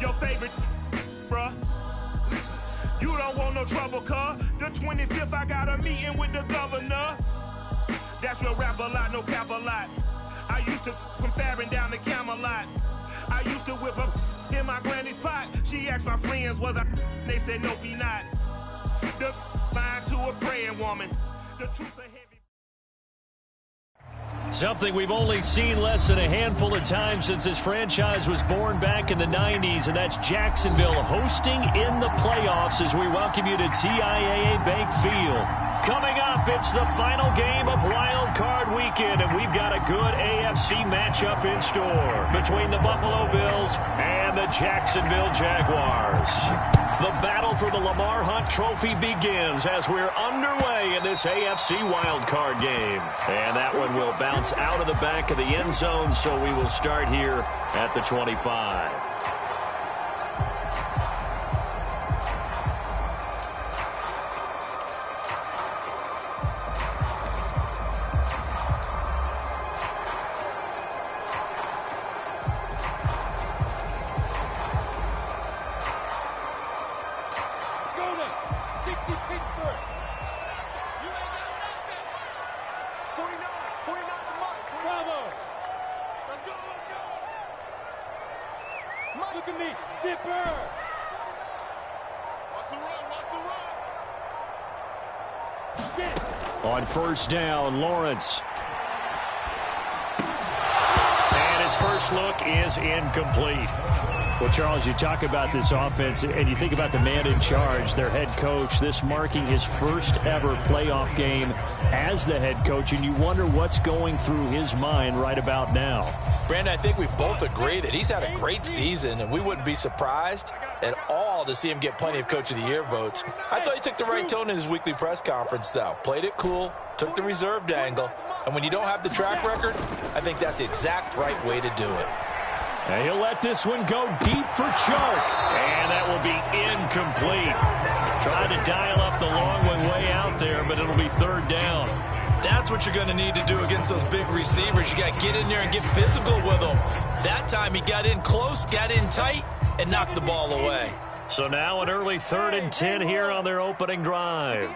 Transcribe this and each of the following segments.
your favorite, bruh. You don't want no trouble, cuz. The 25th, I got a meeting with the governor. That's real rap a lot, no cap a lot. I used to from Farron down to Camelot. I used to whip up in my granny's pot. She asked my friends, was I? They said, nope, he not. The line to a praying woman. The truth's a heavy. Something we've only seen less than a handful of times since this franchise was born back in the 90s, and that's Jacksonville hosting in the playoffs as we welcome you to TIAA Bank Field. Coming up, it's the final game of Wild Card Weekend, and we've got a good AFC matchup in store between the Buffalo Bills and the Jacksonville Jaguars. The battle for the Lamar Hunt Trophy begins as we're underway in this AFC Wild Card game. And that one will bounce out of the back of the end zone, so we will start here at the 25. Look at me, zipper! Watch the run, On first down, Lawrence. And his first look is incomplete. Well, Charles, you talk about this offense, and you think about the man in charge, their head coach, this marking his first ever playoff game as the head coach, and you wonder what's going through his mind right about now. Brandon, I think we both agree that he's had a great season, and we wouldn't be surprised at all to see him get plenty of Coach of the Year votes. I thought he took the right tone in his weekly press conference, though. Played it cool, took the reserved angle, and when you don't have the track record, I think that's the exact right way to do it. And he'll let this one go deep for Chark. And that will be incomplete. Trying to dial up the long one way out there, but it'll be third down. That's what you're going to need to do against those big receivers. You got to get in there and get physical with them. That time he got in close, got in tight, and knocked the ball away. So now an early 3rd and 10 here on their opening drive.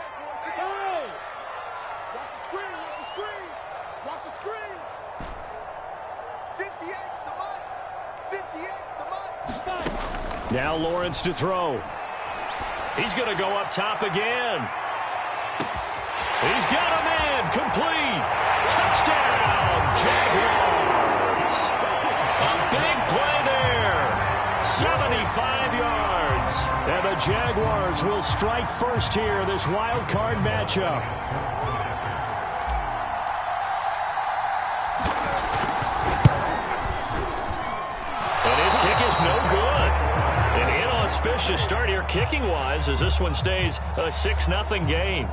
Now Lawrence to throw. He's going to go up top again. He's got him in. Complete. Touchdown, Jaguars. A big play there. 75 yards. And the Jaguars will strike first here, this wild card matchup. And his kick is no good. An inauspicious start here kicking-wise as this one stays a 6-0 game.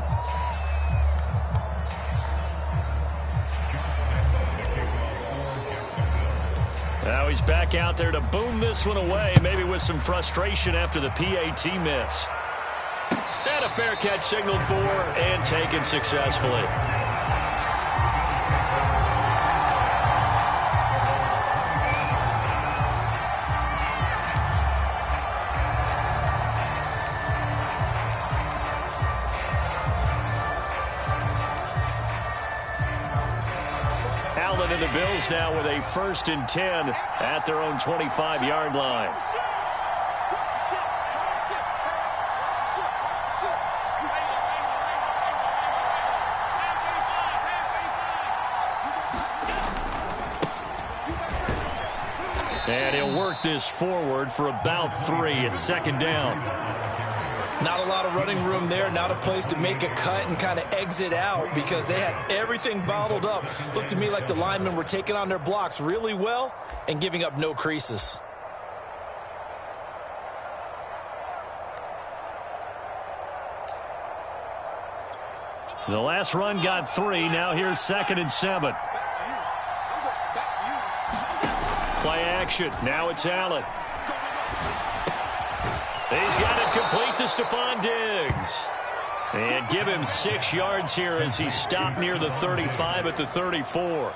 Now he's back out there to boom this one away, maybe with some frustration after the PAT miss. And a fair catch signaled for and taken successfully. And the Bills now with a 1st and 10 at their own 25-yard line. And he'll work this forward for about 3 at 2nd down. Not a lot of running room there, not a place to make a cut and kind of exit out because they had everything bottled up. Looked to me like the linemen were taking on their blocks really well and giving up no creases. The last run got 3. Now here's 2nd and 7. Play action. Now it's Allen. He's got it complete to Stephon Diggs. And give him 6 yards here as he stopped near the 35 at the 34.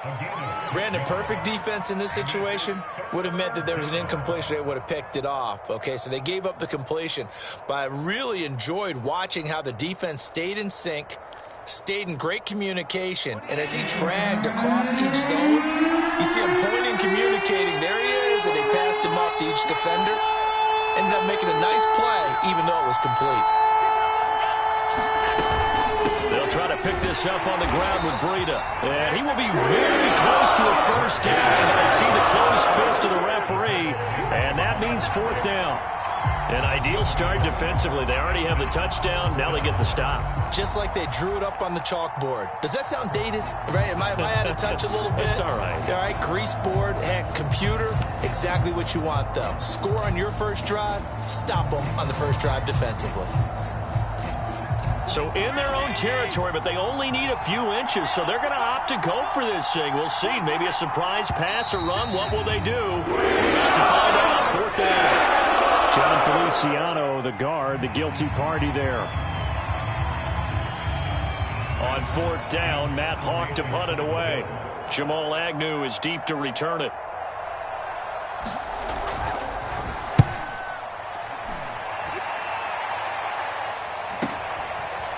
Brandon, perfect defense in this situation would have meant that there was an incompletion. They would have picked it off. Okay, so they gave up the completion. But I really enjoyed watching how the defense stayed in sync, stayed in great communication. And as he dragged across each zone, you see him pointing, communicating. There he is, and they passed him off to each defender. Ended up making a nice play, even though it was complete. They'll try to pick this up on the ground with Breida. And he will be very close to a first down. I see the closed fist of the referee, and that means 4th down. An ideal start defensively. They already have the touchdown. Now they get the stop. Just like they drew it up on the chalkboard. Does that sound dated? Right? Am I out of touch a little bit? It's all right. All right, grease board, heck, computer, exactly what you want, though. Score on your first drive, stop them on the first drive defensively. So in their own territory, but they only need a few inches, so they're going to opt to go for this thing. We'll see. Maybe a surprise pass or run. What will they do? About to find out. 4th down. John Feliciano, the guard, the guilty party there. On 4th down, Matt Hawk to punt it away. Jamal Agnew is deep to return it.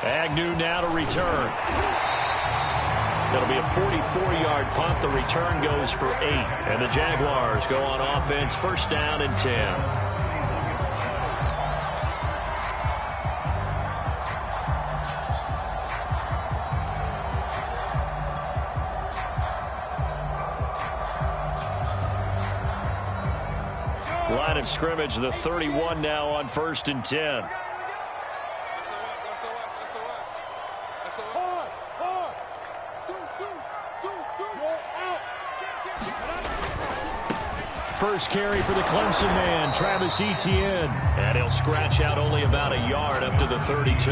Agnew now to return. That'll be a 44-yard punt. The return goes for 8. And the Jaguars go on offense, 1st down and 10. Line of scrimmage, the 31 now on 1st and 10. First carry for the Clemson man, Travis Etienne. And he'll scratch out only about a yard up to the 32.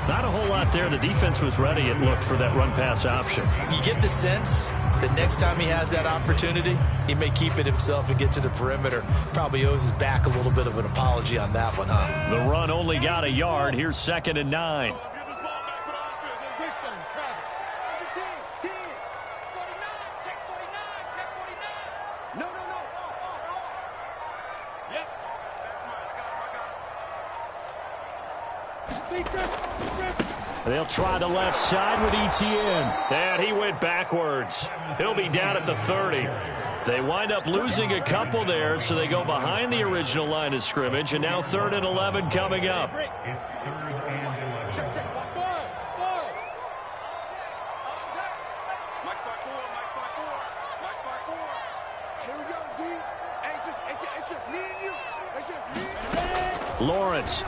Not a whole lot there. The defense was ready, it looked, for that run-pass option. You get the sense that next time he has that opportunity, he may keep it himself and get to the perimeter. Probably owes his back a little bit of an apology on that one, huh? The run only got a yard. Here's 2nd and 9. They'll try the left side with Etienne. And he went backwards. He'll be down at the 30. They wind up losing a couple there, so they go behind the original line of scrimmage, and now 3rd and 11 coming up. Lawrence.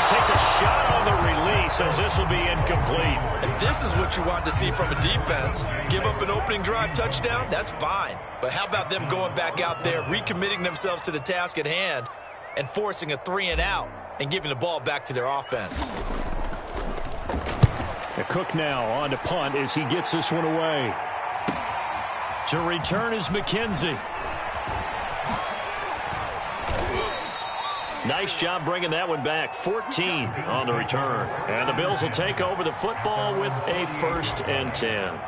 Takes a shot on the release as this will be incomplete. And this is what you want to see from a defense. Give up an opening drive touchdown, that's fine. But how about them going back out there, recommitting themselves to the task at hand, and forcing a 3-and-out and giving the ball back to their offense. Cook now on to punt as he gets this one away. To return is McKenzie. Nice job bringing that one back. 14 on the return. And the Bills will take over the football with a 1st and 10.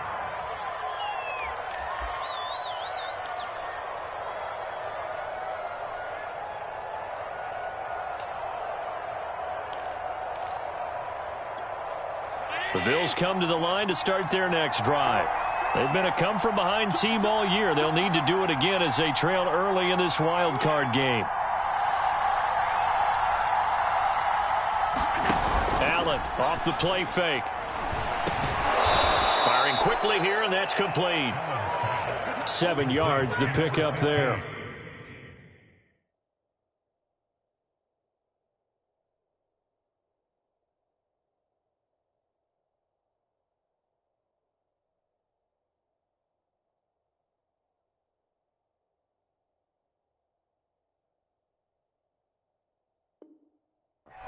The Bills come to the line to start their next drive. They've been a come-from-behind team all year. They'll need to do it again as they trail early in this wild card game. Allen off the play fake. Firing quickly here, and that's complete. 7 yards the pickup there.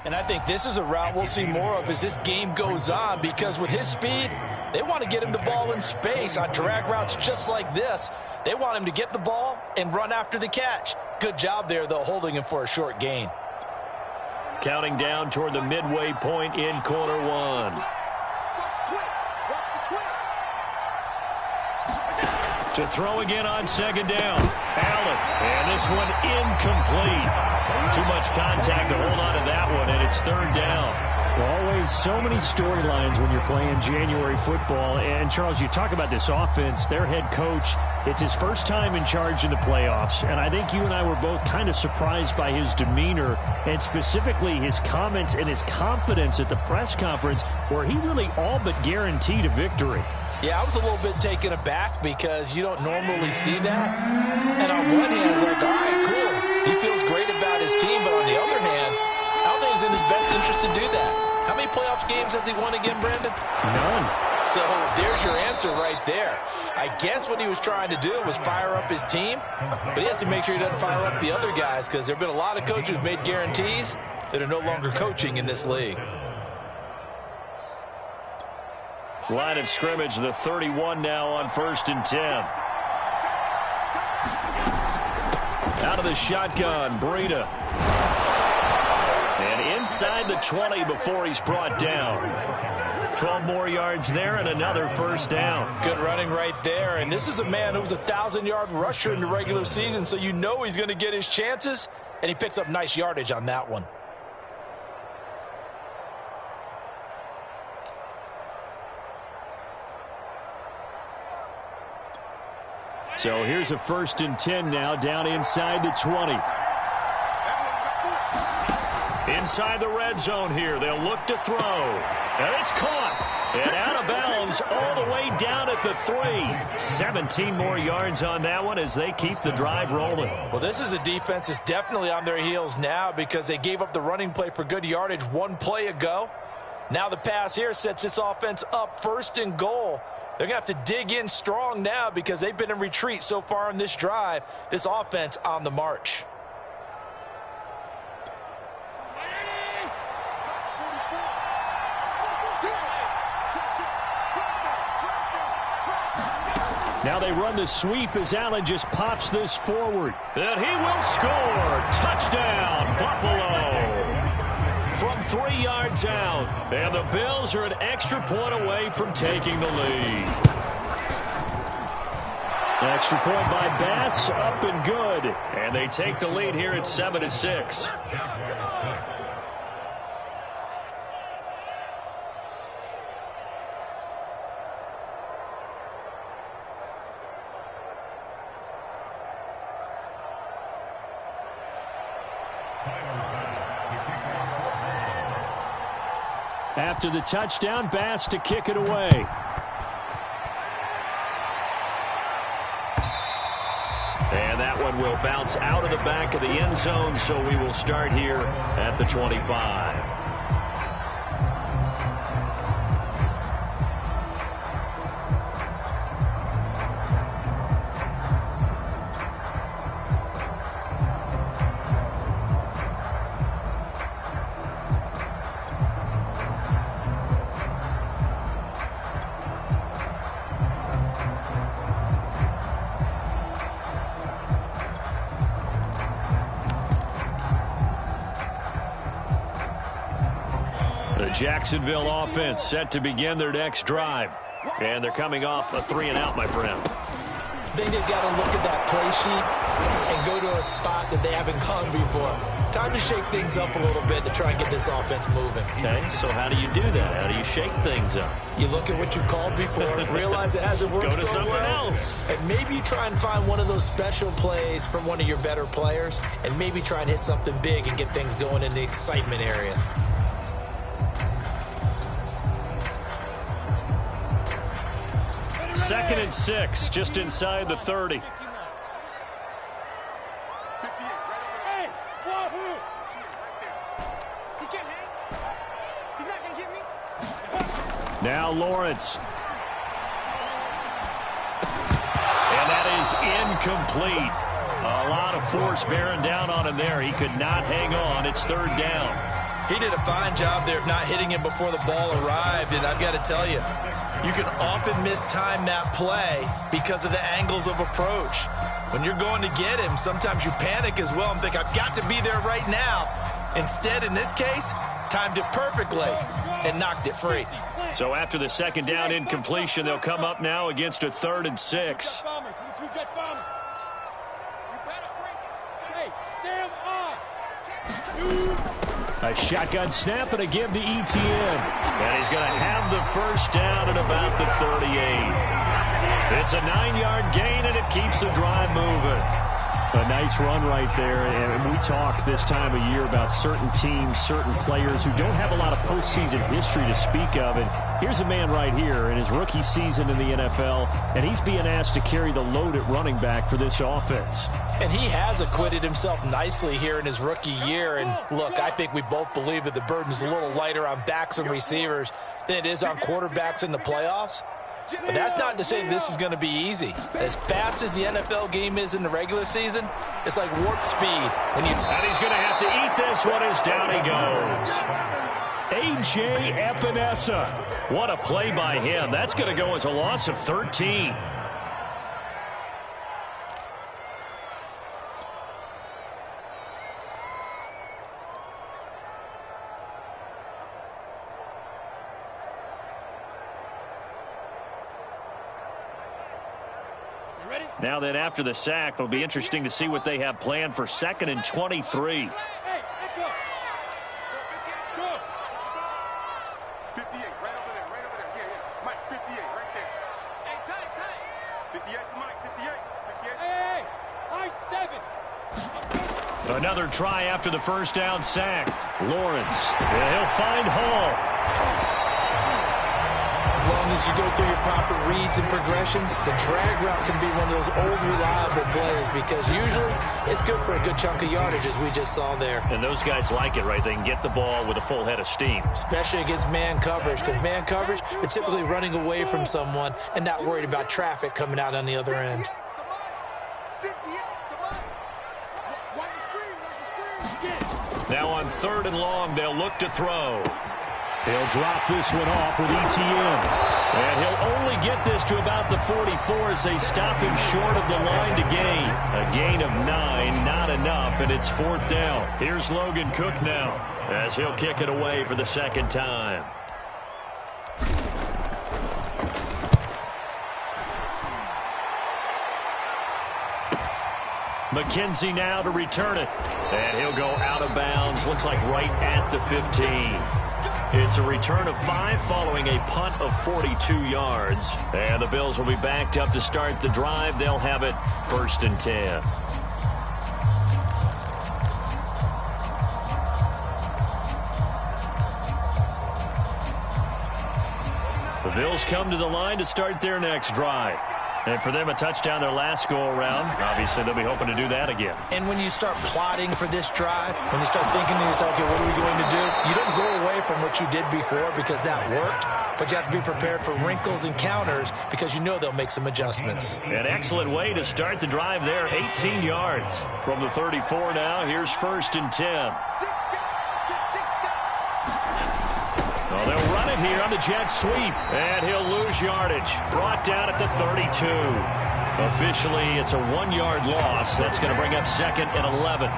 And I think this is a route we'll see more of as this game goes on, because with his speed, they want to get him the ball in space on drag routes just like this. They want him to get the ball and run after the catch. Good job there, though, holding him for a short gain. counting down toward the midway point in quarter one. To throw again on second down. Allen. And this one incomplete. Too much contact to hold on to that one, and it's third down. Well, always so many storylines when you're playing January football. And, Charles, you talk about this offense, their head coach, it's his first time in charge in the playoffs. And I think you and I were both kind of surprised by his demeanor and specifically his comments and his confidence at the press conference where he really all but guaranteed a victory. Yeah, I was a little bit taken aback because you don't normally see that. And on one hand, it's like, all right, cool. He feels great about his team. But on the other hand, I don't think it's in his best interest to do that. How many playoff games has he won again, Brandon? None. So there's your answer right there. I guess what he was trying to do was fire up his team. But he has to make sure he doesn't fire up the other guys because there have been a lot of coaches who've made guarantees that are no longer coaching in this league. Line of scrimmage, the 31 now on 1st and 10. Out of the shotgun, Breida. And inside the 20 before he's brought down. 12 more yards there and another first down. Good running right there. And this is a man who was a 1,000-yard rusher in the regular season, so you know he's going to get his chances. And he picks up nice yardage on that one. So here's a 1st and 10 now down inside the 20. Inside the red zone here. They'll look to throw. And it's caught. And out of bounds all the way down at the 3. 17 more yards on that one as they keep the drive rolling. Well, this is a defense that's definitely on their heels now because they gave up the running play for good yardage one play ago. Now the pass here sets this offense up 1st and goal. They're going to have to dig in strong now because they've been in retreat so far in this drive. This offense on the march. Now they run the sweep as Allen just pops this forward. And he will score. Touchdown, Buffalo. From 3 yards out. And the Bills are an extra point away from taking the lead. Extra point by Bass, up and good. And they take the lead here at 7-6. After the touchdown, Bass to kick it away. And that one will bounce out of the back of the end zone, so we will start here at the 25. Jacksonville offense set to begin their next drive. And they're coming off a 3-and-out, my friend. I think they've got to look at that play sheet and go to a spot that they haven't gone before. Time to shake things up a little bit to try and get this offense moving. Okay, so how do you do that? How do you shake things up? You look at what you've called before, realize it hasn't worked go to so something well, else. and maybe you try and find one of those special plays from one of your better players, and maybe try and hit something big and get things going in the excitement area. Second and 6, just inside the 30. Now Lawrence. And that is incomplete. A lot of force bearing down on him there. He could not hang on. It's third down. He did a fine job there of not hitting him before the ball arrived, and I've got to tell you, you can often mistime that play because of the angles of approach. When you're going to get him, sometimes you panic as well and think, I've got to be there right now. Instead, in this case, timed it perfectly and knocked it free. So after the second down incompletion, they'll come up now against a 3rd and 6. A shotgun snap and a give to Etienne. And he's going to have the first down at about the 38. It's a 9-yard gain, and it keeps the drive moving. A nice run right there, and we talk this time of year about certain teams, certain players who don't have a lot of postseason history to speak of, and here's a man right here in his rookie season in the NFL, and he's being asked to carry the load at running back for this offense. And he has acquitted himself nicely here in his rookie year, and look, I think we both believe that the burden's a little lighter on backs and receivers than it is on quarterbacks in the playoffs. But that's not to say this is going to be easy. As fast as the NFL game is in the regular season, it's like warp speed. And he's going to have to eat this one as down he goes. A.J. Epinesa. What a play by him. That's going to go as a loss of 13. Now then, after the sack, it'll be interesting to see what they have planned for 2nd and 23. Hey, let's go. Go. 58, right over there, right over there. Yeah. Mike, 58, right there. Hey, tight. 58 to Mike, 58. Hey, I-7. Another try after the first down sack. Lawrence, and he'll find Hall. As long as you go through your proper reads and progressions, the drag route can be one of those old reliable plays because usually it's good for a good chunk of yardage, as we just saw there. And those guys like it, right? They can get the ball with a full head of steam. Especially against man coverage, because man coverage, they're typically running away from someone and not worried about traffic coming out on the other end. Now on 3rd and long, they'll look to throw. He'll drop this one off with Etienne. And he'll only get this to about the 44 as they stop him short of the line to gain. A gain of 9, not enough, and it's 4th down. Here's Logan Cook now as he'll kick it away for the second time. McKenzie now to return it. And he'll go out of bounds. Looks like right at the 15. It's a return of 5 following a punt of 42 yards. And the Bills will be backed up to start the drive. They'll have it 1st and 10. The Bills come to the line to start their next drive. And for them, a touchdown their last go-around. Obviously, they'll be hoping to do that again. And when you start plotting for this drive, when you start thinking to yourself, okay, what are we going to do? You don't go away from what you did before because that worked, but you have to be prepared for wrinkles and counters because you know they'll make some adjustments. An excellent way to start the drive there, 18 yards. From the 34 now, here's 1st and 10. Well, they'll run it here on the jet sweep, and he'll lose yardage. Brought down at the 32. Officially, it's a 1-yard loss. That's going to bring up 2nd and 11.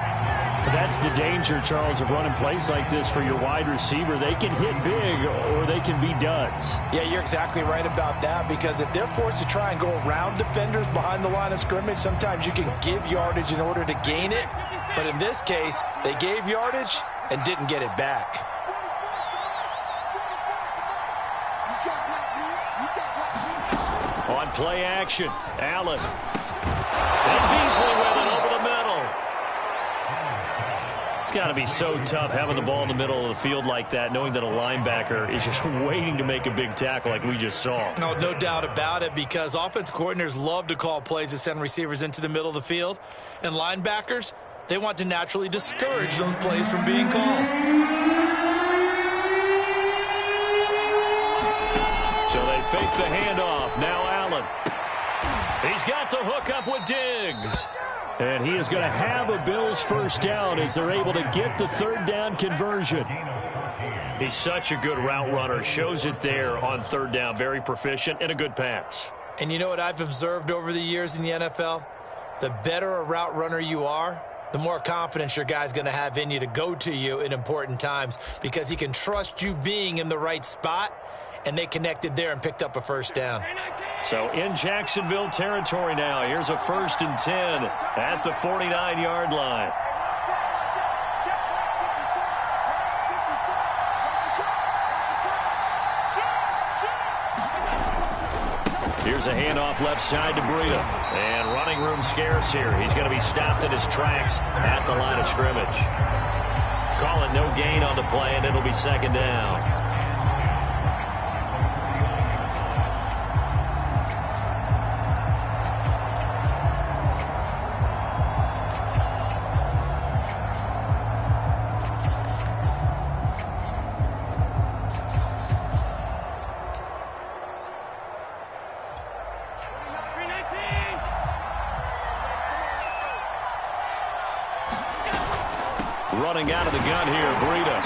That's the danger, Charles, of running plays like this for your wide receiver. They can hit big or they can be duds. Yeah, you're exactly right about that because if they're forced to try and go around defenders behind the line of scrimmage, sometimes you can give yardage in order to gain it. But in this case, they gave yardage and didn't get it back. On play action, Allen. And Beasley with it over the middle. It's got to be so tough having the ball in the middle of the field like that, knowing that a linebacker is just waiting to make a big tackle like we just saw. No doubt about it, because offense coordinators love to call plays to send receivers into the middle of the field. And linebackers, they want to naturally discourage those plays from being called. So they fake the handoff. Now Allen. He's got the hook up with Diggs. And he is going to have a Bills first down as they're able to get the 3rd down conversion. He's such a good route runner. Shows it there on 3rd down. Very proficient and a good pass. And you know what I've observed over the years in the NFL? The better a route runner you are, the more confidence your guy's going to have in you to go to you in important times because he can trust you being in the right spot, and they connected there and picked up a first down. So in Jacksonville territory now. Here's a 1st and 10 at the 49-yard line. Here's a handoff left side to Breida. And running room scarce here. He's going to be stopped in his tracks at the line of scrimmage. Call it no gain on the play, and it'll be 2nd down. Running out of the gun here, Breida.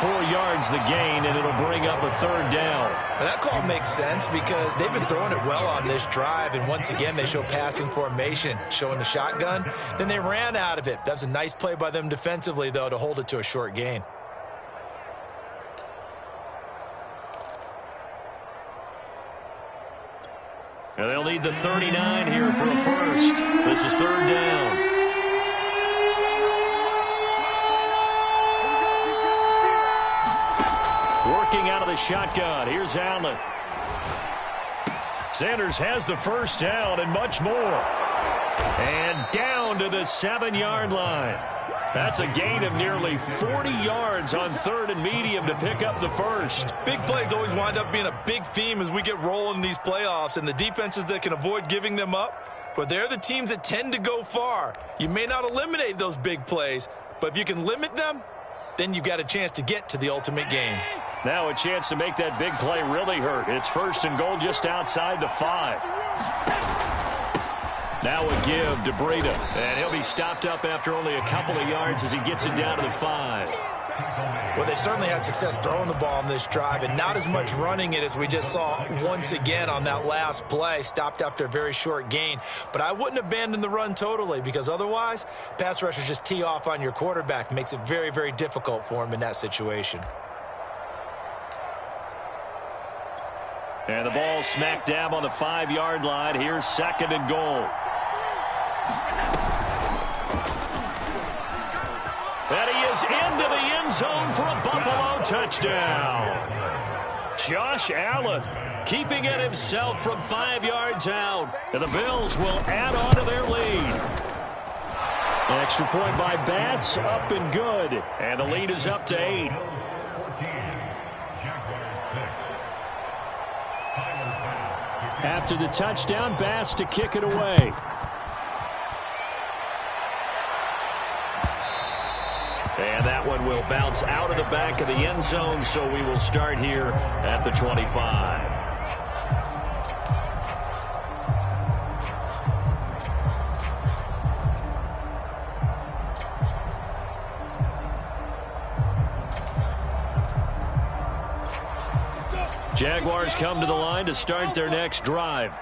4 yards the gain, and it'll bring up a 3rd down. And that call makes sense because they've been throwing it well on this drive, and once again they show passing formation, showing the shotgun. Then they ran out of it. That's a nice play by them defensively, though, to hold it to a short gain. And they'll need the 39 here for a first. This is 3rd down. Working out of the shotgun. Here's Allen. Sanders has the first down and much more. And down to the 7-yard line. That's a gain of nearly 40 yards on 3rd and medium to pick up the first. Big plays always wind up being a big theme as we get rolling in these playoffs, and the defenses that can avoid giving them up, but they're the teams that tend to go far. You may not eliminate those big plays, but if you can limit them, then you've got a chance to get to the ultimate game. Now a chance to make that big play really hurt. It's 1st and goal just outside the 5. Now a give to Breida. And he'll be stopped up after only a couple of yards as he gets it down to the 5. Well, they certainly had success throwing the ball on this drive and not as much running it as we just saw once again on that last play. Stopped after a very short gain. But I wouldn't abandon the run totally because otherwise, pass rushers just tee off on your quarterback. Makes it very, very difficult for him in that situation. And the ball smack dab on the 5-yard line. Here's 2nd and goal. And he is into the end zone for a Buffalo touchdown. Josh Allen keeping it himself from 5 yards out. And the Bills will add on to their lead. An extra point by Bass, up and good. And the lead is up to 8. After the touchdown, Bass to kick it away. And that one will bounce out of the back of the end zone, so we will start here at the 25. Jaguars come to the line to start their next drive.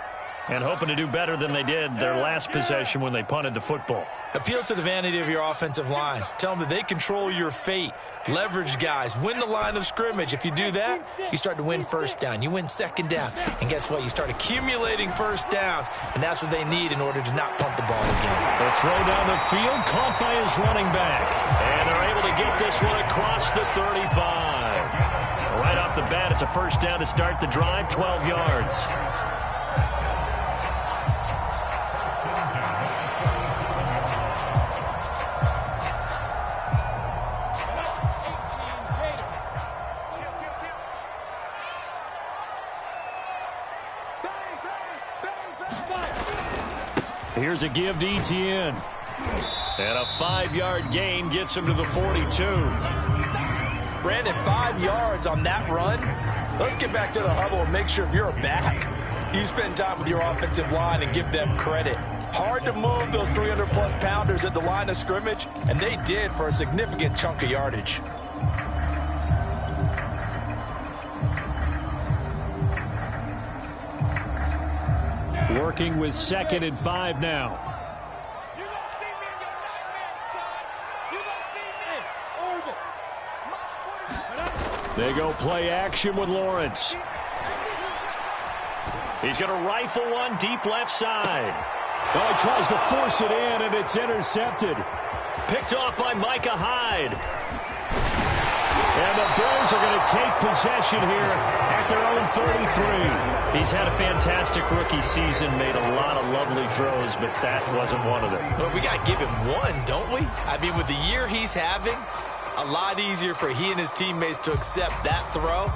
And hoping to do better than they did their last possession when they punted the football. Appeal to the vanity of your offensive line. Tell them that they control your fate. Leverage guys. Win the line of scrimmage. If you do that, you start to win first down. You win second down. And guess what? You start accumulating first downs. And that's what they need in order to not punt the ball again. The throw down the field, caught by his running back. And they're able to get this one across the 35. Right off the bat, it's a first down to start the drive, 12 yards. Here's a give to Etienne. And a 5-yard gain gets him to the 42. Brandon, 5 yards on that run. Let's get back to the huddle and make sure if you're a back, you spend time with your offensive line and give them credit. Hard to move those 300-plus pounders at the line of scrimmage, and they did for a significant chunk of yardage. Working with 2nd and 5 now. They go play action with Lawrence. He's going to rifle one deep left side. Oh, he tries to force it in, and it's intercepted. Picked off by Micah Hyde. And the Bills are going to take possession here at their own 33. He's had a fantastic rookie season, made a lot of lovely throws, but that wasn't one of them. Well, we got to give him one, don't we? I mean, with the year he's having, a lot easier for he and his teammates to accept that throw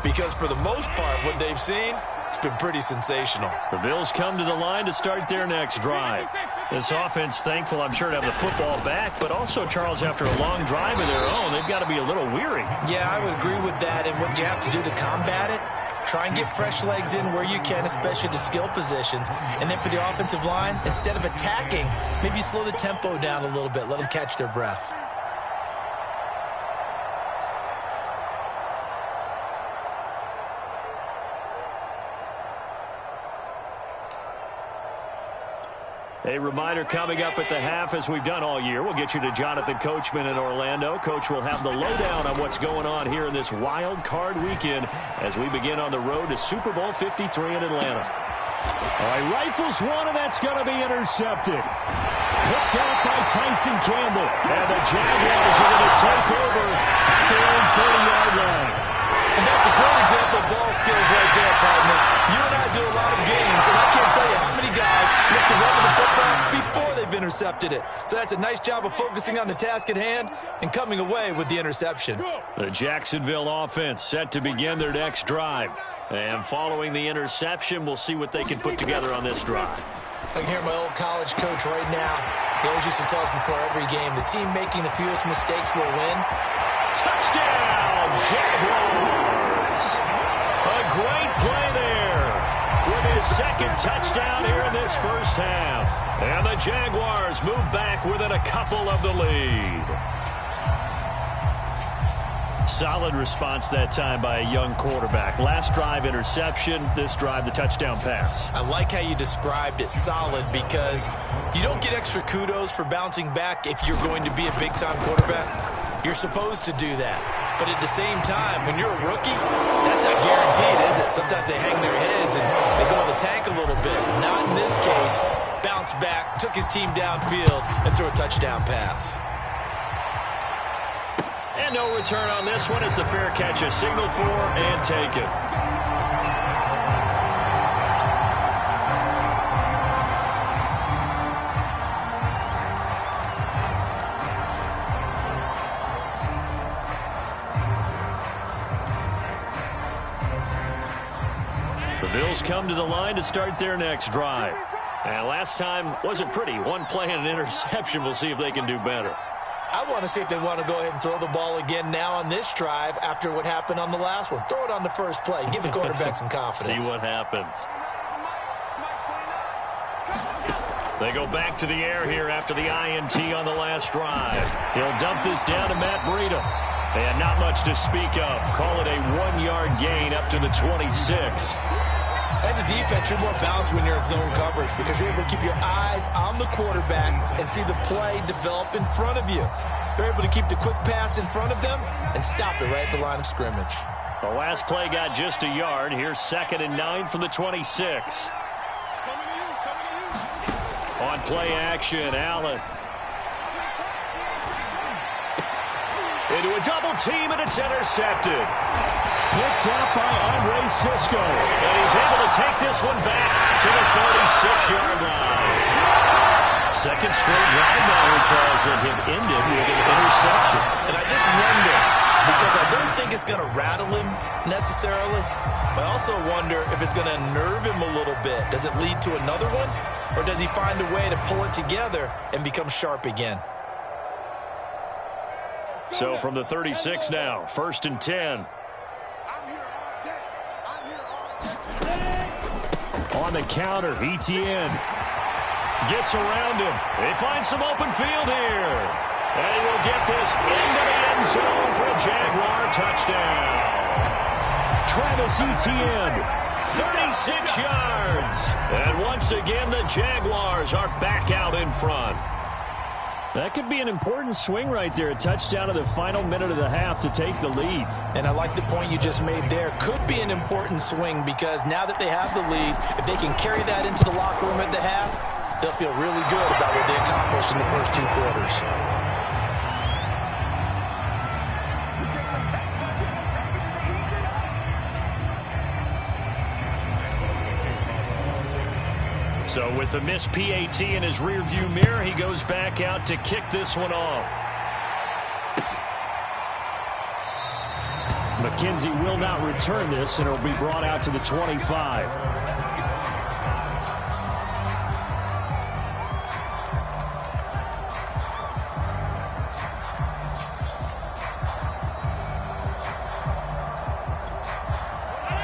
because for the most part, what they've seen, it's been pretty sensational. The Bills come to the line to start their next drive. This offense, thankful, I'm sure, to have the football back, but also, Charles, after a long drive of their own, they've got to be a little weary. Yeah, I would agree with that, and what you have to do to combat it, try and get fresh legs in where you can, especially to skill positions. And then for the offensive line, instead of attacking, maybe slow the tempo down a little bit, let them catch their breath. A reminder coming up at the half, as we've done all year. We'll get you to Jonathan Coachman in Orlando. Coach will have the lowdown on what's going on here in this wild card weekend as we begin on the road to Super Bowl 53 in Atlanta. All right, rifles one, and that's going to be intercepted. Picked out by Tyson Campbell. And the Jaguars are going to take over at their own 30-yard line. And that's a great example of ball skills right there, partner. You and I do a lot of games, and I can't tell you how many guys look to run with the football before they've intercepted it. So that's a nice job of focusing on the task at hand and coming away with the interception. The Jacksonville offense set to begin their next drive. And following the interception, we'll see what they can put together on this drive. I can hear my old college coach right now. He always used to tell us before every game, the team making the fewest mistakes will win. Touchdown, Jaguars! A great play there with his second touchdown here in this first half. And the Jaguars move back within a couple of the lead. Solid response that time by a young quarterback. Last drive, interception. This drive, the touchdown pass. I like how you described it, solid, because you don't get extra kudos for bouncing back if you're going to be a big-time quarterback. You're supposed to do that. But at the same time, when you're a rookie, that's not guaranteed, is it? Sometimes they hang their heads and they go in the tank a little bit. Not in this case. Bounced back, took his team downfield, and threw a touchdown pass. And no return on this one. It's a fair catch, a signal for and taken. The Bills come to the line to start their next drive. And last time wasn't pretty. One play and an interception. We'll see if they can do better. I want to see if they want to go ahead and throw the ball again now on this drive after what happened on the last one. Throw it on the first play. Give the quarterback some confidence. See what happens. They go back to the air here after the INT on the last drive. He'll dump this down to Matt Breida. And not much to speak of. Call it a 1-yard gain up to the 26. As a defense, you're more balanced when you're in zone coverage because you're able to keep your eyes on the quarterback and see the play develop in front of you. They're able to keep the quick pass in front of them and stop it right at the line of scrimmage. The last play got just a yard. Here's 2nd and 9 from the 26. On play action, Allen. Into a double team, and it's intercepted. Picked up by Andre Sisco. And he's able to take this one back to the 36-yard line. Second straight drive now here, Charles, that have ended with an interception. And I just wonder, because I don't think it's going to rattle him necessarily, I also wonder if it's going to nerve him a little bit. Does it lead to another one? Or does he find a way to pull it together and become sharp again? So from the 36 now, 1st and 10. On the counter, Etienne gets around him. They find some open field here. And he will get this into the end zone for a Jaguar touchdown. Travis Etienne, 36 yards. And once again, the Jaguars are back out in front. That could be an important swing right there. A touchdown in the final minute of the half to take the lead. And I like the point you just made there. Could be an important swing because now that they have the lead, if they can carry that into the locker room at the half, they'll feel really good about what they accomplished in the first 2 quarters. So with the missed PAT in his rearview mirror, he goes back out to kick this one off. McKenzie will not return this, and it'll be brought out to the 25.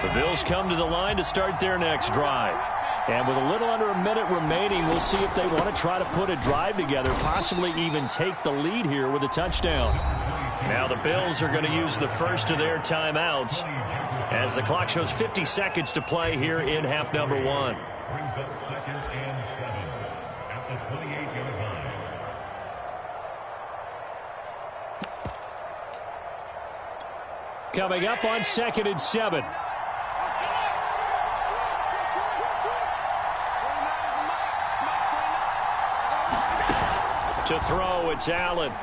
The Bills come to the line to start their next drive. And with a little under a minute remaining, we'll see if they want to try to put a drive together, possibly even take the lead here with a touchdown. Now the Bills are going to use the first of their timeouts as the clock shows 50 seconds to play here in half number 1. Brings up 2nd and 7 at the 28-yard line. Coming up on 2nd and 7. To throw, it's Allen.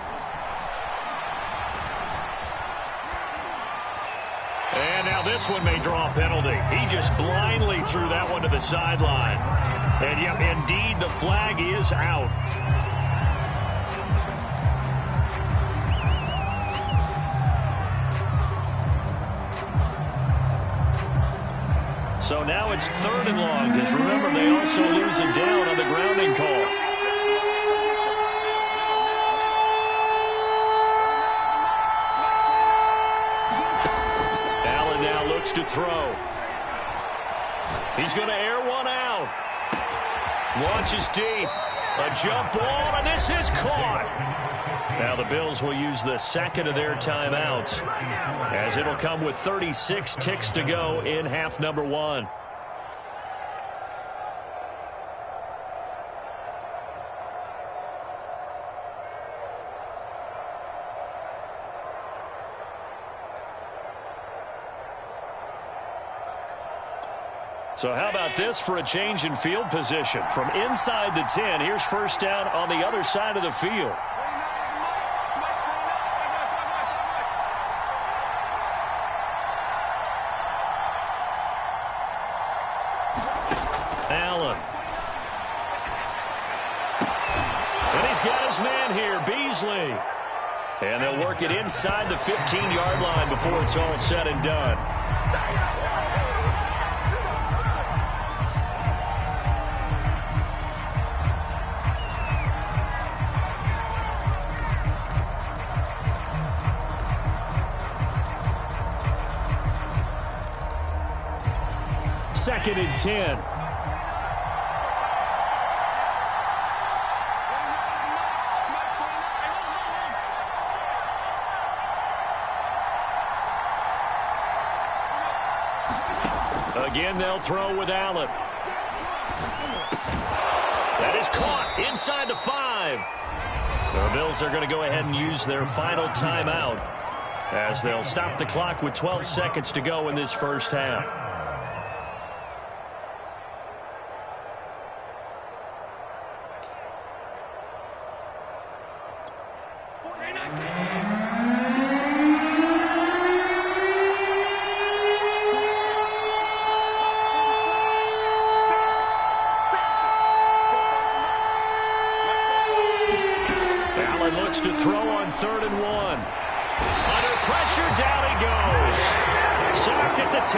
And now this one may draw a penalty. He just blindly threw that one to the sideline. And yep, indeed, the flag is out. So now it's 3rd and long, because remember, they also lose a down on the grounding call. To throw. He's going to air one out. Launches deep. A jump ball, and this is caught. Now the Bills will use the 2nd of their timeouts, as it'll come with 36 ticks to go in half number 1. So how about this for a change in field position? From inside the 10, here's first down on the other side of the field. Allen. And he's got his man here, Beasley. And they'll work it inside the 15-yard line before it's all said and done. Second and 10. Again, they'll throw with Allen. That is caught inside the 5. The Bills are going to go ahead and use their final timeout as they'll stop the clock with 12 seconds to go in this first half. To throw on 3rd and 1. Under pressure, down he goes. Sacked at the 10.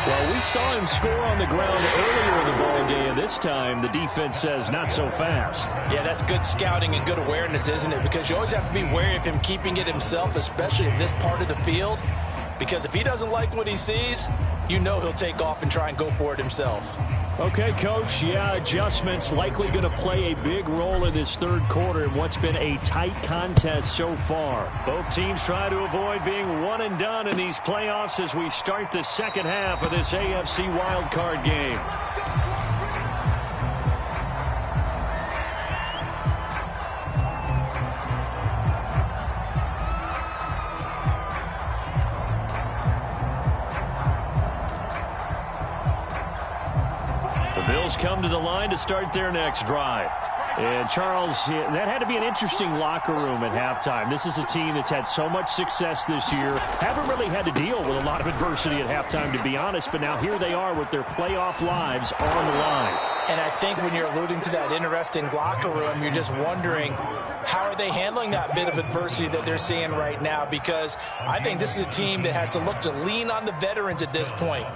Well, we saw him score on the ground earlier in the ball game. This time, the defense says not so fast. Yeah, that's good scouting and good awareness, isn't it? Because you always have to be wary of him keeping it himself, especially in this part of the field. Because if he doesn't like what he sees, you know he'll take off and try and go for it himself. Okay, Coach, yeah, adjustments likely going to play a big role in this 3rd quarter in what's been a tight contest so far. Both teams try to avoid being one and done in these playoffs as we start the second half of this AFC wildcard game. Bills come to the line to start their next drive. And, Charles, that had to be an interesting locker room at halftime. This is a team that's had so much success this year. Haven't really had to deal with a lot of adversity at halftime, to be honest. But now here they are with their playoff lives on the line. And I think when you're alluding to that interesting locker room, you're just wondering how are they handling that bit of adversity that they're seeing right now, because I think this is a team that has to look to lean on the veterans at this point.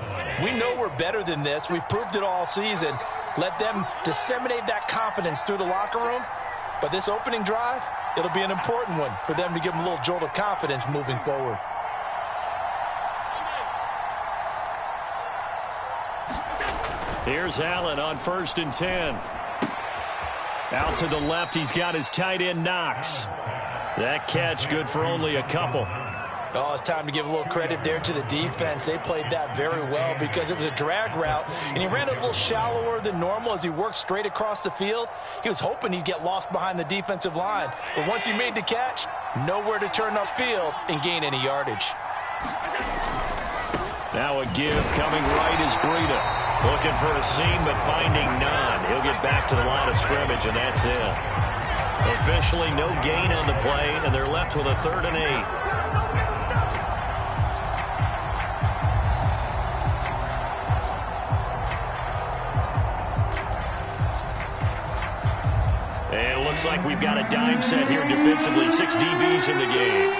We know we're better than this. We've proved it all season. Let them disseminate that confidence through the locker room. But this opening drive, it'll be an important one for them to give them a little jolt of confidence moving forward. Here's Allen on 1st and 10. Out to the left, he's got his tight end Knox. That catch good for only a couple. Oh, it's time to give a little credit there to the defense. They played that very well because it was a drag route, and he ran a little shallower than normal as he worked straight across the field. He was hoping he'd get lost behind the defensive line, but once he made the catch, nowhere to turn upfield and gain any yardage. Now a give coming right is Breida. Looking for a seam, but finding none. He'll get back to the line of scrimmage, and that's it. Officially no gain on the play, and they're left with a 3rd and 8. And it looks like we've got a dime set here defensively. 6 DBs in the game.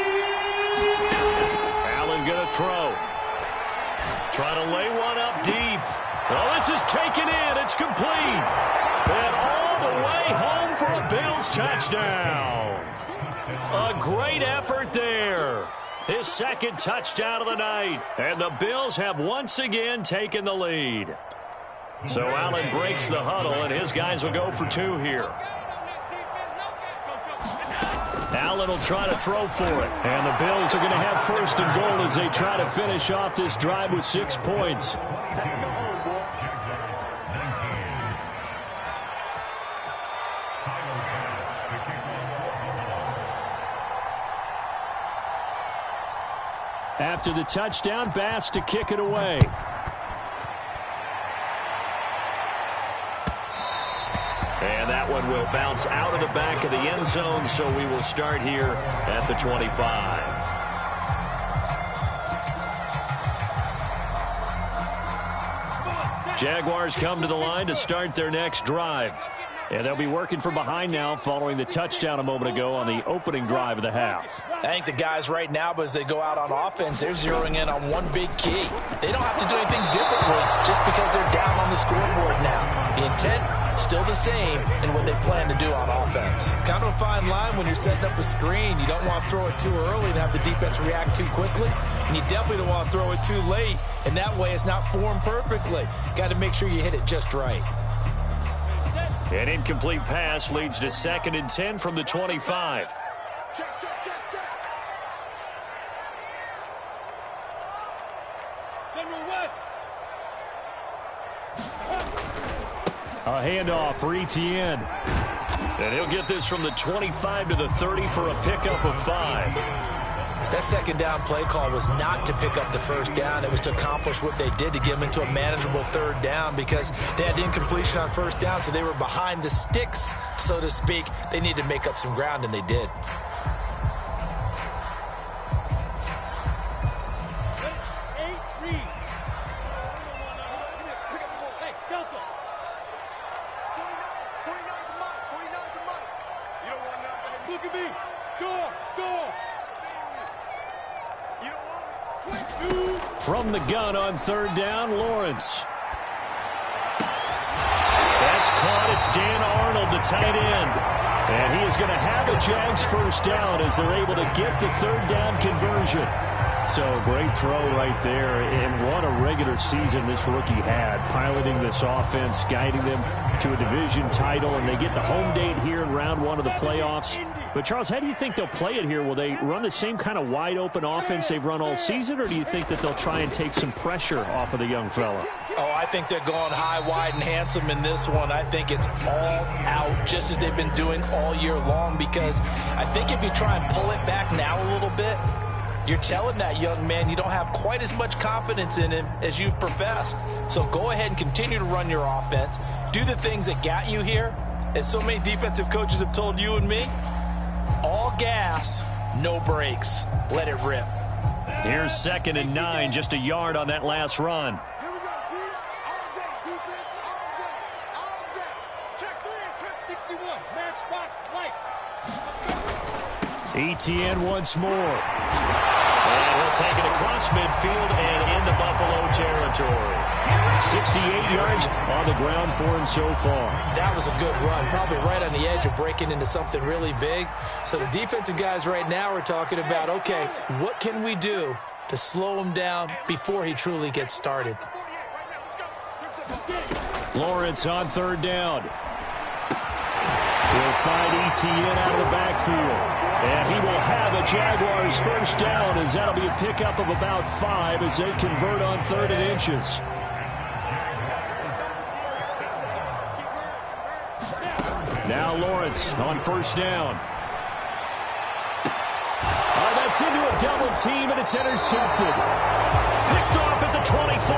Allen going to throw. Trying to lay one up deep. Oh, this is taken in. It's complete. And all the way home for a Bills touchdown. A great effort there. His 2nd touchdown of the night. And the Bills have once again taken the lead. So Allen breaks the huddle, and his guys will go for 2 here. Allen will try to throw for it. And the Bills are going to have 1st and goal as they try to finish off this drive with 6 points. After the touchdown, Bass to kick it away. And that one will bounce out of the back of the end zone, so we will start here at the 25. Jaguars come to the line to start their next drive. And they'll be working from behind now following the touchdown a moment ago on the opening drive of the half. I think the guys right now, as they go out on offense, they're zeroing in on one big key. They don't have to do anything differently just because they're down on the scoreboard now. The intent, still the same in what they plan to do on offense. Kind of a fine line when you're setting up a screen. You don't want to throw it too early and have the defense react too quickly. And you definitely don't want to throw it too late. And that way it's not formed perfectly. Got to make sure you hit it just right. An incomplete pass leads to 2nd and 10 from the 25. Check. General West. A handoff for Etienne. And he'll get this from the 25 to the 30 for a pickup of 5. That 2nd down play call was not to pick up the 1st down. It was to accomplish what they did to get them into a manageable 3rd down because they had incompletion on 1st down, so they were behind the sticks, so to speak. They needed to make up some ground, and they did. Look at me. Go. From the gun on 3rd down, Lawrence. That's caught. It's Dan Arnold, the tight end. And he is going to have a Jags 1st down as they're able to get the 3rd down conversion. So great throw right there. And what a regular season this rookie had, piloting this offense, guiding them to a division title. And they get the home date here in round 1 of the playoffs. But, Charles, how do you think they'll play it here? Will they run the same kind of wide-open offense they've run all season, or do you think that they'll try and take some pressure off of the young fella? Oh, I think they're going high, wide, and handsome in this one. I think it's all out, just as they've been doing all year long, because I think if you try and pull it back now a little bit, you're telling that young man you don't have quite as much confidence in him as you've professed. So go ahead and continue to run your offense. Do the things that got you here. As so many defensive coaches have told you and me, all gas, no brakes. Let it rip. Here's 2nd and 9, just a yard on that last run. Here we go, D. All day, defense, all day. Check 3 and check 61. Matchbox lights. Etienne once more. And he'll take it across midfield and into Buffalo territory. 68 yards on the ground for him so far. That was a good run, probably right on the edge of breaking into something really big. So the defensive guys right now are talking about, okay, what can we do to slow him down before he truly gets started? Lawrence on 3rd down. He'll find Etienne out of the backfield. And he will have a Jaguars 1st down, as that'll be a pickup of about 5 as they convert on 3rd and inches. Now Lawrence on 1st down. That's into a double team, and it's intercepted. Picked off at the 24.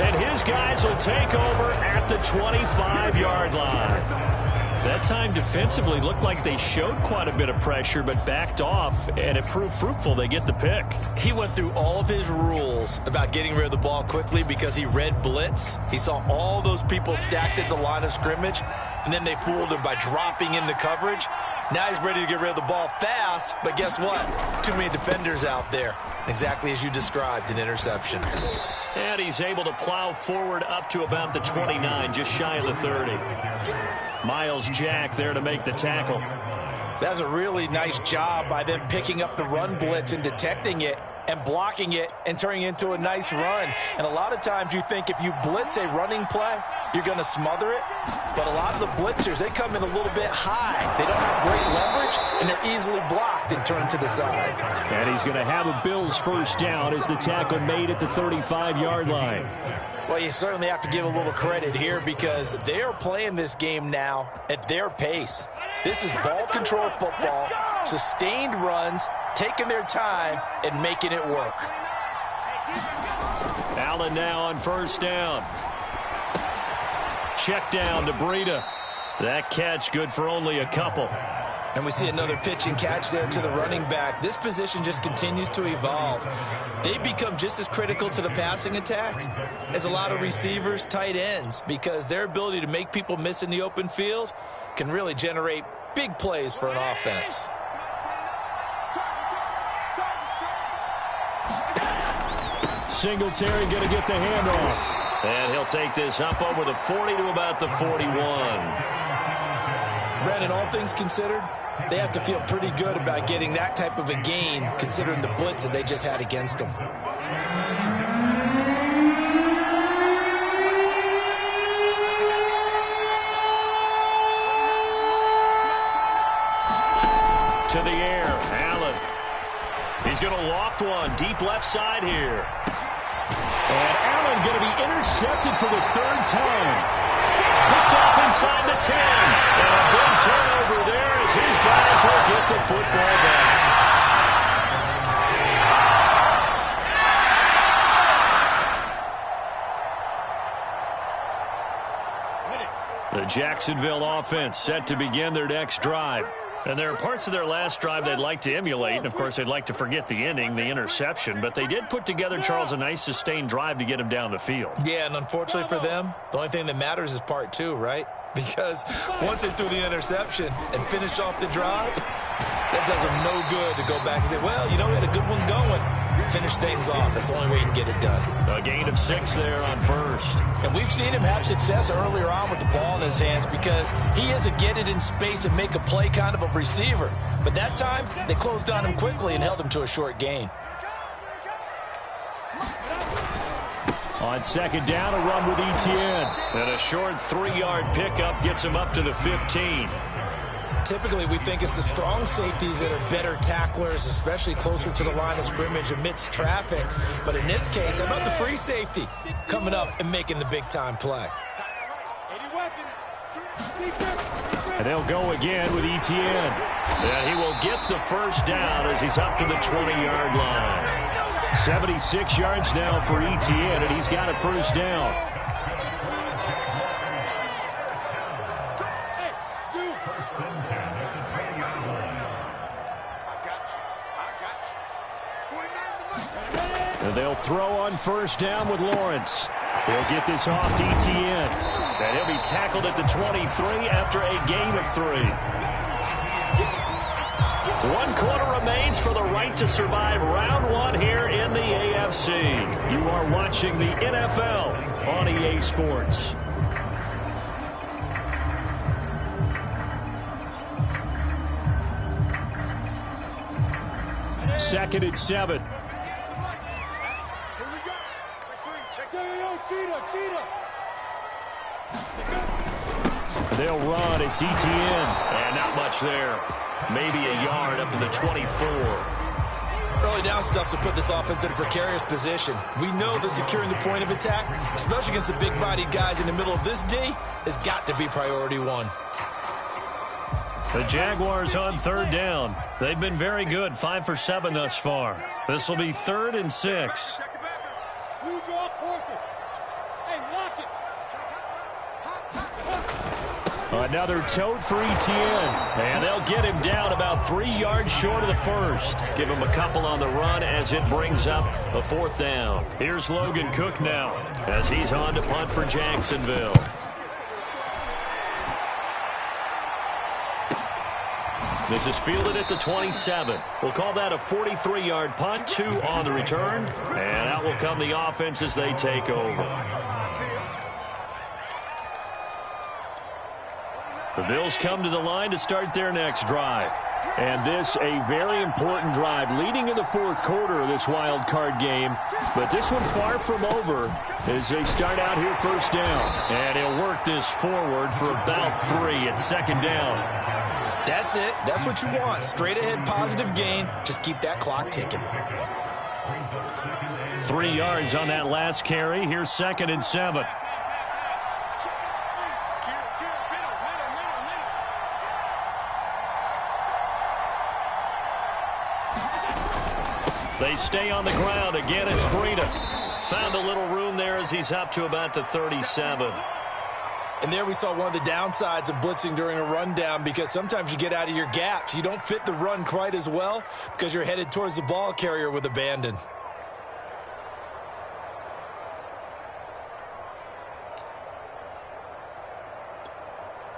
And his guys will take over at the 25-yard line. That time defensively looked like they showed quite a bit of pressure but backed off, and it proved fruitful. They get the pick. He went through all of his rules about getting rid of the ball quickly because he read blitz. He saw all those people stacked at the line of scrimmage, and then they fooled him by dropping into coverage. Now he's ready to get rid of the ball fast, but guess what? Too many defenders out there. Exactly as you described, an interception. And he's able to plow forward up to about the 29, just shy of the 30. Miles Jack there to make the tackle. That's a really nice job by them picking up the run blitz and detecting it and blocking it and turning it into a nice run. And a lot of times you think if you blitz a running play, you're going to smother it. But a lot of the blitzers, they come in a little bit high. They don't have great leverage, and they're easily blocked and turned to the side. And he's going to have a Bills 1st down as the tackle made at the 35-yard line. Well, you certainly have to give a little credit here because they are playing this game now at their pace. This is ball control football, sustained runs, taking their time and making it work. Allen now on 1st down. Check down to Breida. That catch good for only a couple. And we see another pitch and catch there to the running back. This position just continues to evolve. They become just as critical to the passing attack as a lot of receivers, tight ends, because their ability to make people miss in the open field can really generate big plays for an offense. Singletary going to get the handoff. And he'll take this up over the 40 to about the 41. Brandon, all things considered, they have to feel pretty good about getting that type of a gain considering the blitz that they just had against them. To the air, Allen. He's going to loft one deep left side here. And Allen going to be intercepted for the 3rd time. Picked off inside the 10. And a big turnover there as his guys will get the football back. The Jacksonville offense set to begin their next drive. And there are parts of their last drive they'd like to emulate. And, of course, they'd like to forget the ending, the interception. But they did put together, Charles, a nice sustained drive to get him down the field. Yeah, and unfortunately for them, the only thing that matters is part 2, right? Because once they threw the interception and finished off the drive, that does them no good to go back and say, well, you know, we had a good one going. Finish things off. That's the only way you can get it done. A gain of 6 there on 1st. And we've seen him have success earlier on with the ball in his hands because he is a get it in space and make a play kind of a receiver. But that time, they closed on him quickly and held him to a short gain. On 2nd down, a run with Etienne. And a short 3-yard pickup gets him up to the 15. Typically, we think it's the strong safeties that are better tacklers, especially closer to the line of scrimmage amidst traffic. But in this case, how about the free safety coming up and making the big-time play? And they'll go again with Etienne. And he will get the first down as he's up to the 20-yard line. 76 yards now for Etienne, and he's got a first down. And they'll throw on first down with Lawrence. He'll get this off to Etienne. And he'll be tackled at the 23 after a gain of 3. 1 quarter remains for the right to survive round 1 here in the AFC. You are watching the NFL on EA Sports. Second and 7. They'll run. It's Etienne. And not much there. Maybe a yard up to the 24. Early down stuff to put this offense in a precarious position. We know that securing the point of attack, especially against the big-bodied guys in the middle of this D, has got to be priority 1. The Jaguars on third down. They've been very good, 5 for 7 thus far. This will be 3rd and 6. Another tote for Etienne. And they'll get him down about 3 yards short of the first. Give him a couple on the run as it brings up a 4th down. Here's Logan Cook now as he's on to punt for Jacksonville. This is fielded at the 27. We'll call that a 43-yard punt, 2 on the return. And out will come the offense as they take over. The Bills come to the line to start their next drive. And this a very important drive leading in the 4th quarter of this wild card game. But this one far from over as they start out here first down. And he'll work this forward for about 3 at 2nd down. That's it. That's what you want. Straight ahead positive gain. Just keep that clock ticking. 3 yards on that last carry. Here's 2nd and 7. They stay on the ground. Again, it's Breida. Found a little room there as he's up to about the 37. And there we saw one of the downsides of blitzing during a rundown, because sometimes you get out of your gaps. You don't fit the run quite as well because you're headed towards the ball carrier with abandon.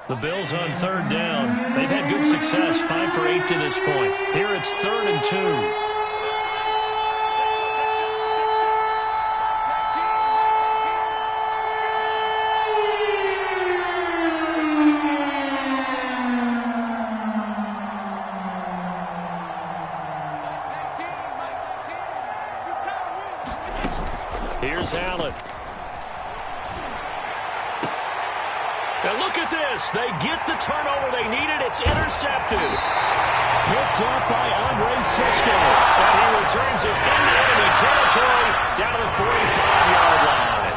The Bills on third down. They've had good success, 5 for 8 to this point. Here it's 3rd and 2. Here's Allen. Now look at this. They get the turnover they needed. It's intercepted. Picked up by Andre Sisco. And he returns it into enemy territory down to the 45-yard line.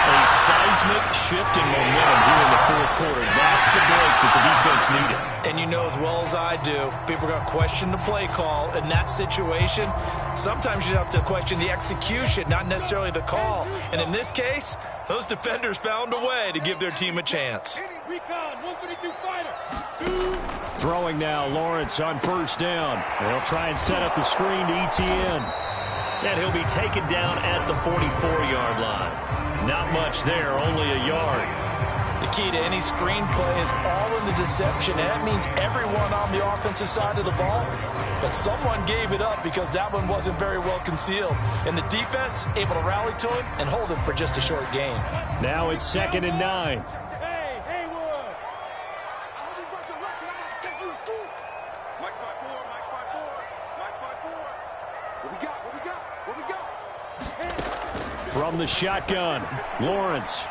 A seismic shift in momentum here in the 4th quarter. That's the break that the defense needed. And you know as well as I do, people are going to question the play call in that situation. Sometimes you have to question the execution, not necessarily the call. And in this case, those defenders found a way to give their team a chance. Throwing now, Lawrence on first down. They'll try and set up the screen to Etienne. And he'll be taken down at the 44-yard line. Not much there, only a yard. The key to any screenplay is all in the deception, and that means everyone on the offensive side of the ball. But someone gave it up because that one wasn't very well concealed. And the defense able to rally to him and hold him for just a short gain. Now it's 2nd and 9. From the shotgun, Lawrence.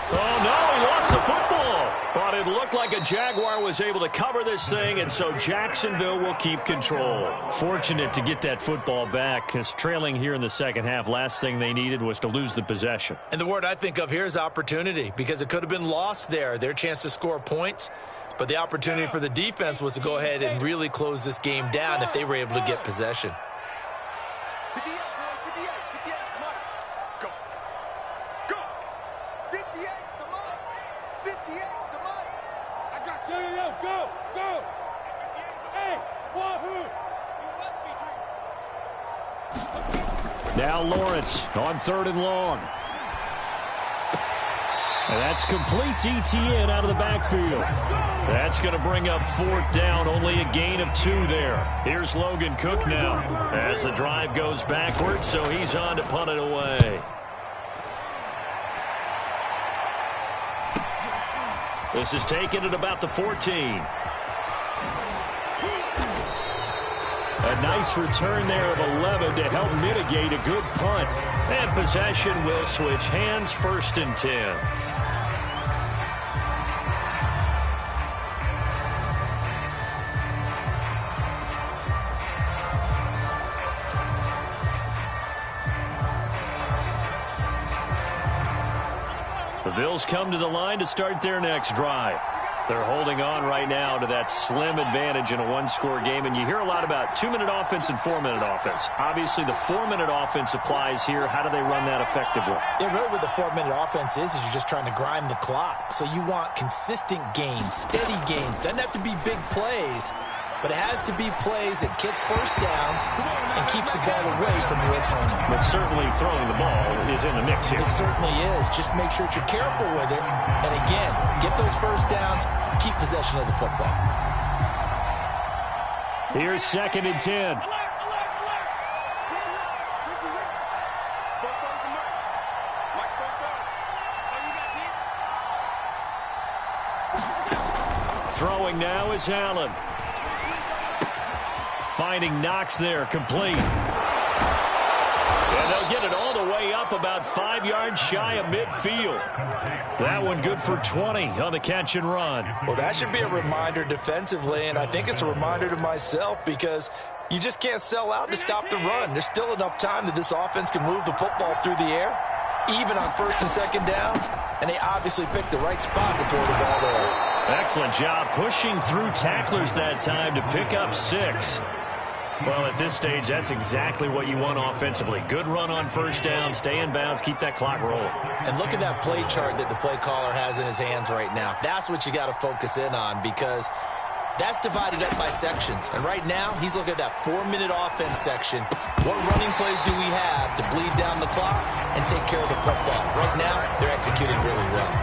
Oh, no, he lost gets the football. But it looked like a Jaguar was able to cover this thing, and so Jacksonville will keep control. Fortunate to get that football back, because trailing here in the second half, last thing they needed was to lose the possession. And the word I think of here is opportunity, because it could have been lost there, their chance to score points. But the opportunity for the defense was to go ahead and really close this game down if they were able to get possession. 58, 58, come on. Go. Go. 58's the money. 58's the money. I got you. Yo, go, go. Hey, one. Now Lawrence on 3rd and long. And that's complete ETN out of the backfield. That's going to bring up 4th down, only a gain of 2 there. Here's Logan Cook now as the drive goes backwards, so he's on to punt it away. This is taken at about the 14. A nice return there of 11 to help mitigate a good punt. And possession will switch hands, 1st and 10. The Bills come to the line to start their next drive. They're holding on right now to that slim advantage in a one-score game, and you hear a lot about 2-minute offense and 4-minute offense. Obviously, the 4-minute offense applies here. How do they run that effectively? Yeah, really what the 4-minute offense is you're just trying to grind the clock. So you want consistent gains, steady gains. Doesn't have to be big plays, but it has to be plays that gets first downs and keeps the ball away from your opponent. But certainly throwing the ball is in the mix here. It certainly is. Just make sure that you're careful with it. And again, get those first downs, keep possession of the football. Here's 2nd and 10. Throwing now is Allen. Finding Knox there, complete. And they'll get it all the way up about 5 yards shy of midfield. That one good for 20 on the catch and run. Well, that should be a reminder defensively, and I think it's a reminder to myself because you just can't sell out to stop the run. There's still enough time that this offense can move the football through the air, even on 1st and 2nd downs, and they obviously picked the right spot to throw the ball there. Excellent job pushing through tacklers that time to pick up 6. Well, at this stage, that's exactly what you want offensively. Good run on 1st down, stay in bounds, keep that clock rolling. And look at that play chart that the play caller has in his hands right now. That's what you got to focus in on because that's divided up by sections. And right now, he's looking at that 4-minute offense section. What running plays do we have to bleed down the clock and take care of the football? Right now, they're executing really well.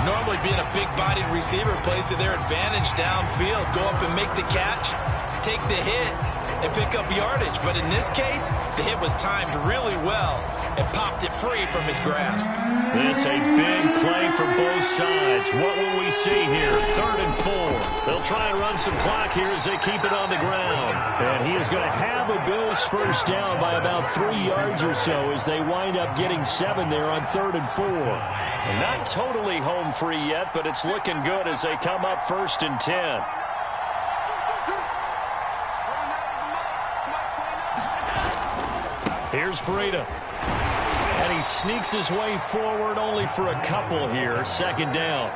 Normally, being a big-bodied receiver plays to their advantage downfield. Go up and make the catch, take the hit, and pick up yardage. But in this case, the hit was timed really well and popped it free from his grasp. This a big play for both sides. What will we see here? 3rd and 4. They'll try and run some clock here as they keep it on the ground. And he is going to have a Bills 1st down by about 3 yards or so as they wind up getting 7 there on 3rd and 4. And not totally home free yet, but it's looking good as they come up 1st and 10. Here's Breida. And he sneaks his way forward only for a couple here. 2nd down.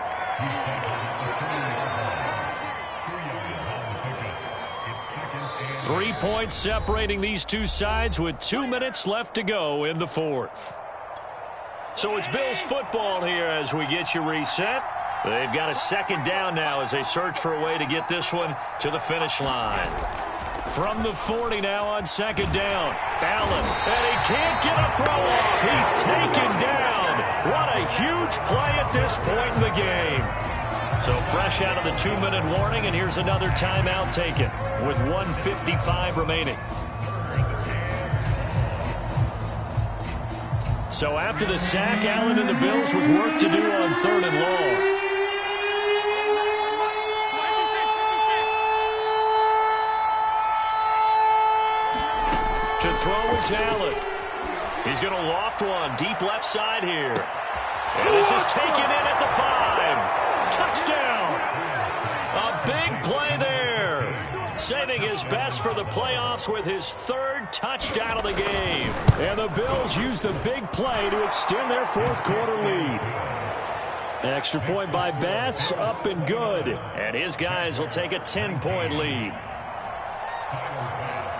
3 points separating these two sides with 2 minutes left to go in the 4th. So it's Bills football here as we get you reset. They've got a 2nd down now as they search for a way to get this one to the finish line. From the 40 now on 2nd down. Allen, and he can't get a throw off. He's taken down. What a huge play at this point in the game. So fresh out of the 2-minute warning, and here's another timeout taken with 1:55 remaining. So after the sack, Allen and the Bills with work to do on 3rd and long. To throw is Allen. He's going to loft one deep left side here. And this is taken in at the 5. his best for the playoffs with his third touchdown of the game. And the Bills use the big play to extend their fourth quarter lead. Extra point by Bass, up and good. And his guys will take a 10-point lead.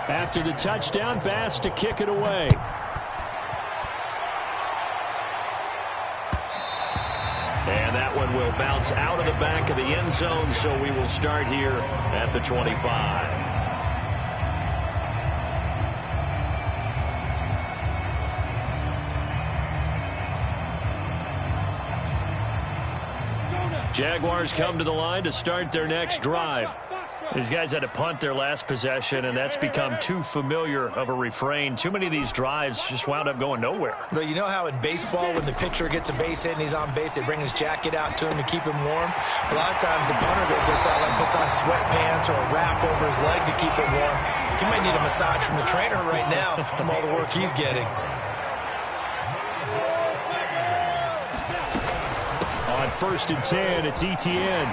After the touchdown, Bass to kick it away. And that one will bounce out of the back of the end zone, so we will start here at the 25. Jaguars come to the line to start their next drive. These guys had to punt their last possession, and that's become too familiar of a refrain. Too many of these drives just wound up going nowhere. But you know how in baseball, when the pitcher gets a base hit and he's on base, they bring his jacket out to him to keep him warm? A lot of times the punter goes just out and puts on sweatpants or a wrap over his leg to keep him warm. He might need a massage from the trainer right now from all the work he's getting. On 1st and 10, it's Etienne.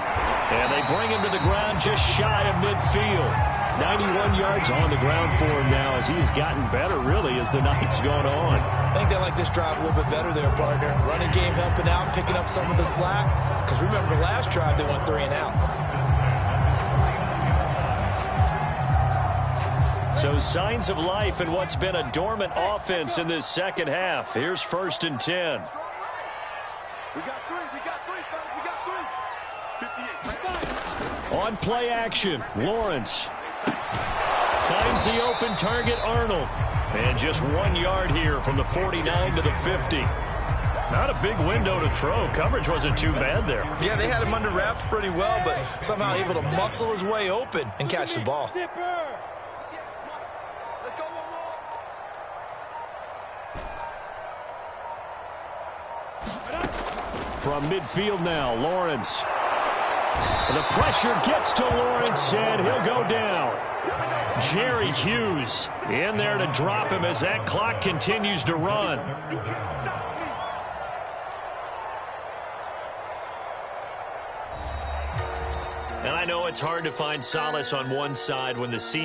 And they bring him to the ground just shy of midfield. 91 yards on the ground for him now as he's gotten better, really, as the night's gone on. I think they like this drive a little bit better there, partner. Running game helping out, picking up some of the slack. Because remember, the last drive, they went 3 and out. So signs of life in what's been a dormant offense in this second half. Here's 1st and 10. We got three, fellas, we got three. 58. On play action, Lawrence finds the open target, Arnold. And just 1 yard here from the 49 to the 50. Not a big window to throw. Coverage wasn't too bad there. Yeah, they had him under wraps pretty well, but somehow able to muscle his way open and catch the ball. Let's go, From midfield now, Lawrence. The pressure gets to Lawrence, and he'll go down. Jerry Hughes in there to drop him as that clock continues to run. And I know it's hard to find solace on one side when the season